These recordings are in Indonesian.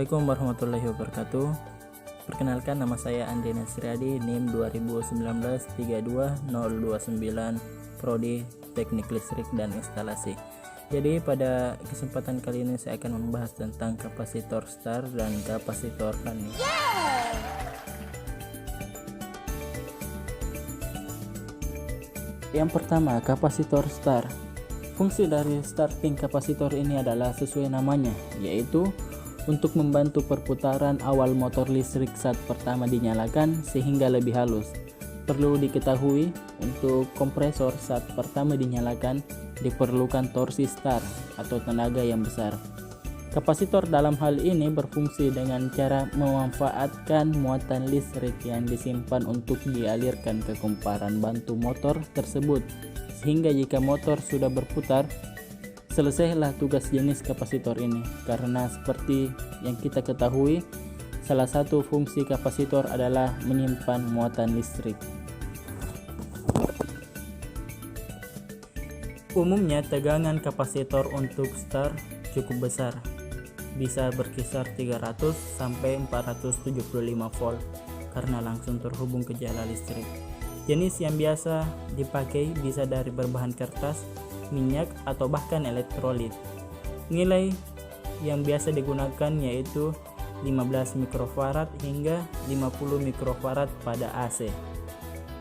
Assalamualaikum warahmatullahi wabarakatuh. Perkenalkan, nama saya Andri Nasriadi, NIM 2019-32029, Prodi Teknik Listrik dan Instalasi. Jadi pada kesempatan kali ini saya akan membahas tentang kapasitor star dan kapasitor running. Yang pertama, kapasitor star. Fungsi dari starting kapasitor ini adalah sesuai namanya, yaitu untuk membantu perputaran awal motor listrik saat pertama dinyalakan sehingga lebih halus. Perlu diketahui, untuk kompresor saat pertama dinyalakan diperlukan torsi star atau tenaga yang besar. Kapasitor dalam hal ini berfungsi dengan cara memanfaatkan muatan listrik yang disimpan untuk dialirkan ke kumparan bantu motor tersebut, sehingga jika motor sudah berputar, selesailah tugas jenis kapasitor ini. Karena seperti yang kita ketahui, salah satu fungsi kapasitor adalah menyimpan muatan listrik. Umumnya tegangan kapasitor untuk star cukup besar, bisa berkisar 300 sampai 475 volt karena langsung terhubung ke jala listrik. Jenis yang biasa dipakai bisa dari berbahan kertas, minyak, atau bahkan elektrolit. Nilai yang biasa digunakan yaitu 15 mikrofarad hingga 50 mikrofarad pada AC.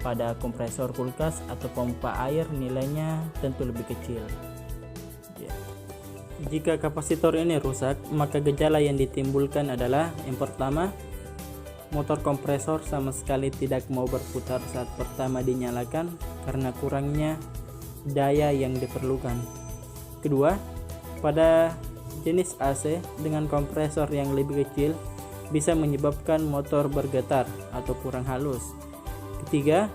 Pada kompresor kulkas atau pompa air nilainya tentu lebih kecil. Jika kapasitor ini rusak, maka gejala yang ditimbulkan adalah yang pertama, motor kompresor sama sekali tidak mau berputar saat pertama dinyalakan karena kurangnya daya yang diperlukan. Kedua, pada jenis AC dengan kompresor yang lebih kecil bisa menyebabkan motor bergetar atau kurang halus. Ketiga,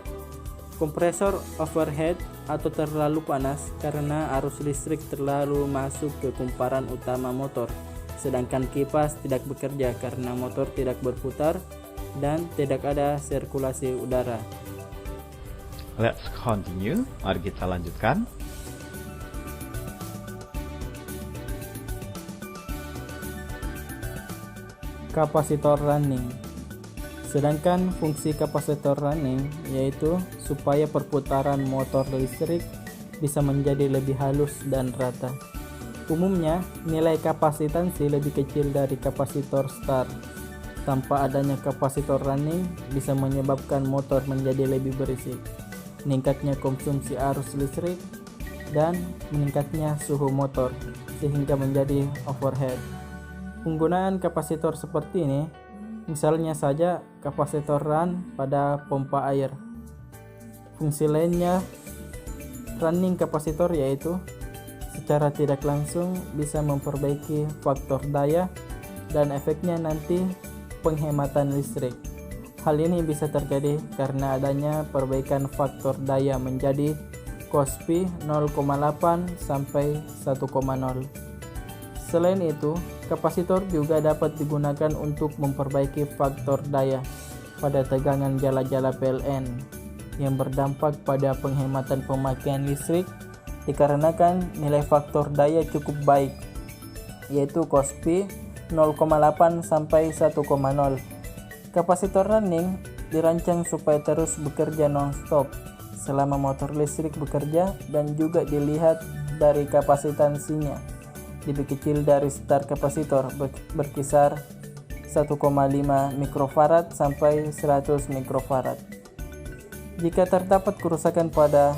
kompresor overhead atau terlalu panas karena arus listrik terlalu masuk ke kumparan utama motor, sedangkan kipas tidak bekerja karena motor tidak berputar dan tidak ada sirkulasi udara. Let's continue. Mari kita lanjutkan. Kapasitor running. Sedangkan fungsi kapasitor running yaitu supaya perputaran motor listrik bisa menjadi lebih halus dan rata. Umumnya nilai kapasitansi lebih kecil dari kapasitor star. Tanpa adanya kapasitor running bisa menyebabkan motor menjadi lebih berisik, meningkatnya konsumsi arus listrik, dan meningkatnya suhu motor sehingga menjadi overhead. Penggunaan kapasitor seperti ini, misalnya saja kapasitor run pada pompa air. Fungsi lainnya running kapasitor yaitu secara tidak langsung bisa memperbaiki faktor daya dan efeknya nanti penghematan listrik. Hal ini bisa terjadi karena adanya perbaikan faktor daya menjadi COSPI 0,8 sampai 1,0. Selain itu, kapasitor juga dapat digunakan untuk memperbaiki faktor daya pada tegangan jala-jala PLN yang berdampak pada penghematan pemakaian listrik dikarenakan nilai faktor daya cukup baik, yaitu COSPI 0,8 sampai 1,0. Kapasitor running dirancang supaya terus bekerja non-stop selama motor listrik bekerja dan juga dilihat dari kapasitansinya lebih kecil dari star kapasitor, berkisar 1,5 mikrofarad sampai 100 mikrofarad. Jika terdapat kerusakan pada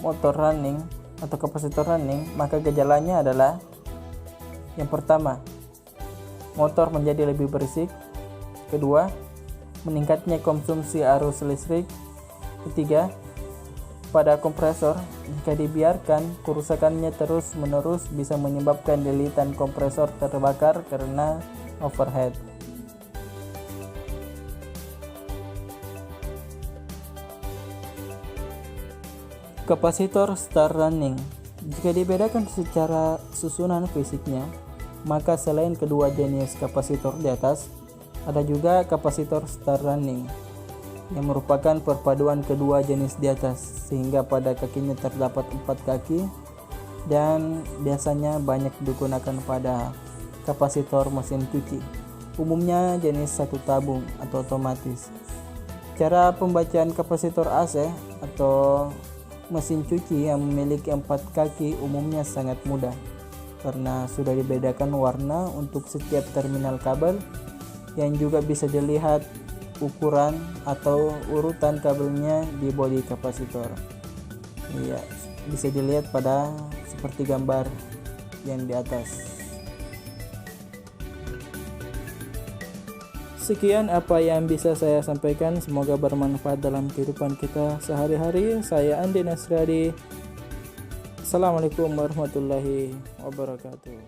motor running atau kapasitor running, maka gejalanya adalah yang pertama, motor menjadi lebih berisik. Kedua, meningkatnya konsumsi arus listrik. Ketiga, pada kompresor, jika dibiarkan kerusakannya terus-menerus bisa menyebabkan lilitan kompresor terbakar karena overhead. Kapasitor star running. Jika dibedakan secara susunan fisiknya, maka selain kedua jenis kapasitor di atas, ada juga kapasitor star running yang merupakan perpaduan kedua jenis di atas, sehingga pada kakinya terdapat 4 kaki dan biasanya banyak digunakan pada kapasitor mesin cuci, umumnya jenis satu tabung atau otomatis. Cara pembacaan kapasitor AC atau mesin cuci yang memiliki 4 kaki umumnya sangat mudah karena sudah dibedakan warna untuk setiap terminal kabel, yang juga bisa dilihat ukuran atau urutan kabelnya di bodi kapasitor. Ya, bisa dilihat pada seperti gambar yang di atas. Sekian apa yang bisa saya sampaikan, semoga bermanfaat dalam kehidupan kita sehari-hari. Saya Andi Nasradi. Assalamualaikum warahmatullahi wabarakatuh.